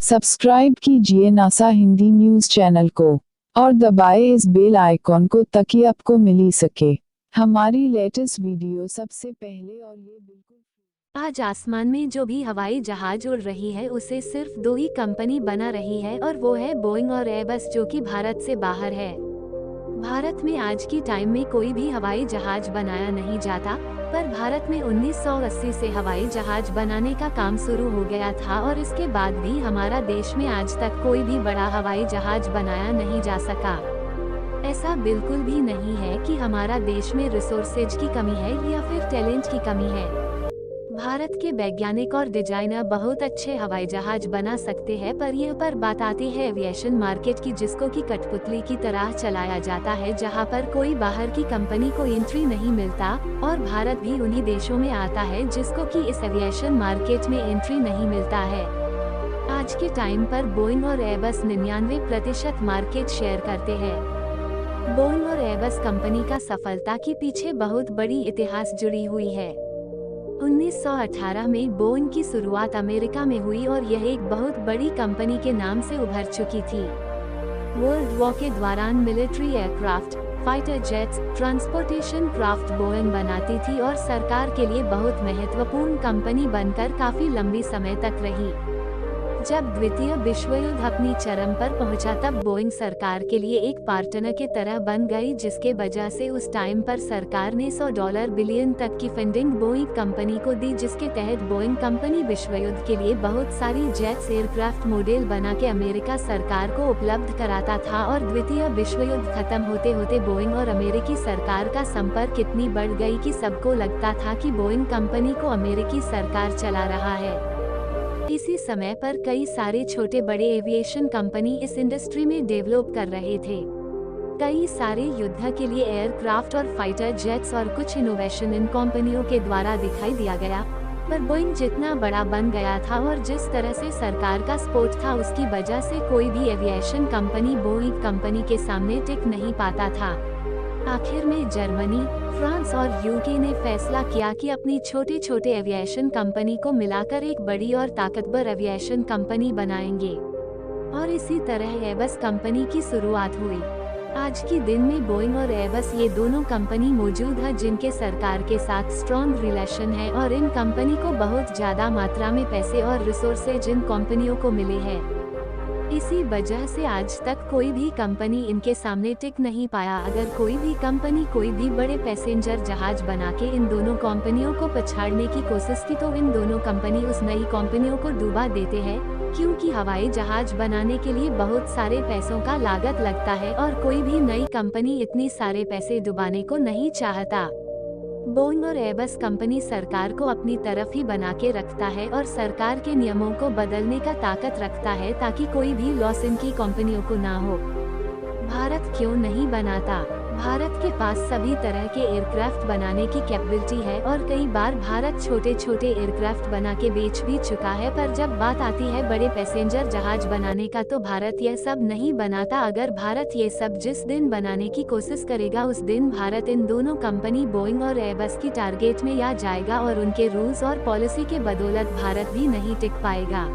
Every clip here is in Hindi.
सब्सक्राइब कीजिए नासा हिंदी न्यूज चैनल को और दबाएं इस बेल आइकॉन को ताकि आपको मिल सके हमारी लेटेस्ट वीडियो सबसे पहले। और ये बिल्कुल आज आसमान में जो भी हवाई जहाज उड़ रही है उसे सिर्फ दो ही कंपनी बना रही है और वो है बोइंग और एयरबस, जो कि भारत से बाहर है। भारत में आज की टाइम में कोई भी हवाई जहाज बनाया नहीं जाता, पर भारत में 1980 से हवाई जहाज बनाने का काम शुरू हो गया था और इसके बाद भी हमारा देश में आज तक कोई भी बड़ा हवाई जहाज बनाया नहीं जा सका। ऐसा बिल्कुल भी नहीं है कि हमारा देश में रिसोर्सेज की कमी है या फिर टैलेंट की कमी है। भारत के वैज्ञानिक और डिजाइनर बहुत अच्छे हवाई जहाज बना सकते हैं, पर यह पर बात आती है एविएशन मार्केट की, जिसको कि कठपुतली की तरह चलाया जाता है, जहां पर कोई बाहर की कंपनी को एंट्री नहीं मिलता और भारत भी उन्हीं देशों में आता है जिसको कि इस एविएशन मार्केट में एंट्री नहीं मिलता है। आज के टाइम पर बोइंग और एयरबस 99% मार्केट शेयर करते हैं। बोइंग और एयरबस कंपनी का सफलता के पीछे बहुत बड़ी इतिहास जुड़ी हुई है। 1918 में बोइंग की शुरुआत अमेरिका में हुई और यह एक बहुत बड़ी कंपनी के नाम से उभर चुकी थी। वर्ल्ड वॉर के दौरान military aircraft, fighter jets, transportation craft Boeing बनाती थी और सरकार के लिए बहुत महत्वपूर्ण कंपनी बनकर काफी लंबी समय तक रही। जब द्वितीय विश्व युद्ध अपनी चरम पर पहुंचा तब बोइंग सरकार के लिए एक पार्टनर की तरह बन गई, जिसके वजह से उस टाइम पर सरकार ने $100 बिलियन तक की फंडिंग बोइंग कंपनी को दी, जिसके तहत बोइंग कंपनी विश्व युद्ध के लिए बहुत सारी जेट्स एयरक्राफ्ट मॉडल बना के अमेरिका सरकार को उपलब्ध कराता था। और द्वितीय विश्व युद्ध खत्म होते होते बोइंग और अमेरिकी सरकार का संपर्क इतनी बढ़ गई कि सबको लगता था कि बोइंग कंपनी को अमेरिकी सरकार चला रहा है। इसी समय पर कई सारे छोटे बड़े एविएशन कंपनी इस इंडस्ट्री में डेवलप कर रहे थे। कई सारे युद्ध के लिए एयरक्राफ्ट और फाइटर जेट्स और कुछ इनोवेशन इन कंपनियों के द्वारा दिखाई दिया गया, पर बोइंग जितना बड़ा बन गया था और जिस तरह से सरकार का सपोर्ट था उसकी वजह से कोई भी एविएशन कंपनी बोइंग कंपनी के सामने टिक नहीं पाता था। आखिर में जर्मनी, फ्रांस और यूके ने फैसला किया कि अपनी छोटे छोटे एविएशन कंपनी को मिलाकर एक बड़ी और ताकतवर एविएशन कंपनी बनाएंगे और इसी तरह एयरबस कंपनी की शुरुआत हुई। आज के दिन में बोइंग और एयरबस ये दोनों कंपनी मौजूद है जिनके सरकार के साथ स्ट्रॉन्ग रिलेशन है और इन कंपनी को बहुत ज्यादा मात्रा में पैसे और रिसोर्सेज इन कंपनियों को मिले हैं। इसी वजह से आज तक कोई भी कंपनी इनके सामने टिक नहीं पाया। अगर कोई भी कंपनी कोई भी बड़े पैसेंजर जहाज बना के इन दोनों कंपनियों को पछाड़ने की कोशिश की तो इन दोनों कंपनी उस नई कंपनियों को डुबा देते हैं, क्योंकि हवाई जहाज बनाने के लिए बहुत सारे पैसों का लागत लगता है और कोई भी नई कंपनी इतनी सारे पैसे डुबाने को नहीं चाहता। बोइंग और एयरबस कंपनी सरकार को अपनी तरफ ही बना के रखता है और सरकार के नियमों को बदलने का ताकत रखता है ताकि कोई भी लॉस इनकी कंपनियों को ना हो। भारत क्यों नहीं बनाता? भारत के पास सभी तरह के एयरक्राफ्ट बनाने की कैपेबिलिटी है और कई बार भारत छोटे छोटे एयरक्राफ्ट बना के बेच भी चुका है, पर जब बात आती है बड़े पैसेंजर जहाज बनाने का तो भारत यह सब नहीं बनाता। अगर भारत ये सब जिस दिन बनाने की कोशिश करेगा उस दिन भारत इन दोनों कंपनी बोइंग और एयरबस की टारगेट में आ जाएगा और उनके रूल्स और पॉलिसी के बदौलत भारत भी नहीं टिक पाएगा।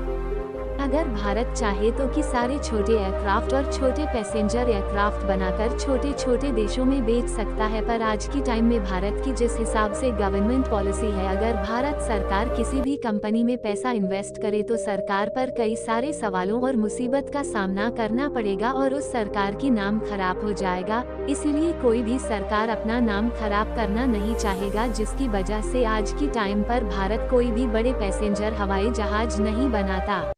अगर भारत चाहे तो कि सारे छोटे एयरक्राफ्ट और छोटे पैसेंजर एयरक्राफ्ट बनाकर छोटे छोटे देशों में बेच सकता है, पर आज की टाइम में भारत की जिस हिसाब से गवर्नमेंट पॉलिसी है, अगर भारत सरकार किसी भी कंपनी में पैसा इन्वेस्ट करे तो सरकार पर कई सारे सवालों और मुसीबत का सामना करना पड़ेगा और उस सरकार की नाम खराब हो जाएगा। इसीलिए कोई भी सरकार अपना नाम खराब करना नहीं चाहेगा, जिसकी वजह से आज की टाइम पर भारत कोई भी बड़े पैसेंजर हवाई जहाज नहीं बनाता।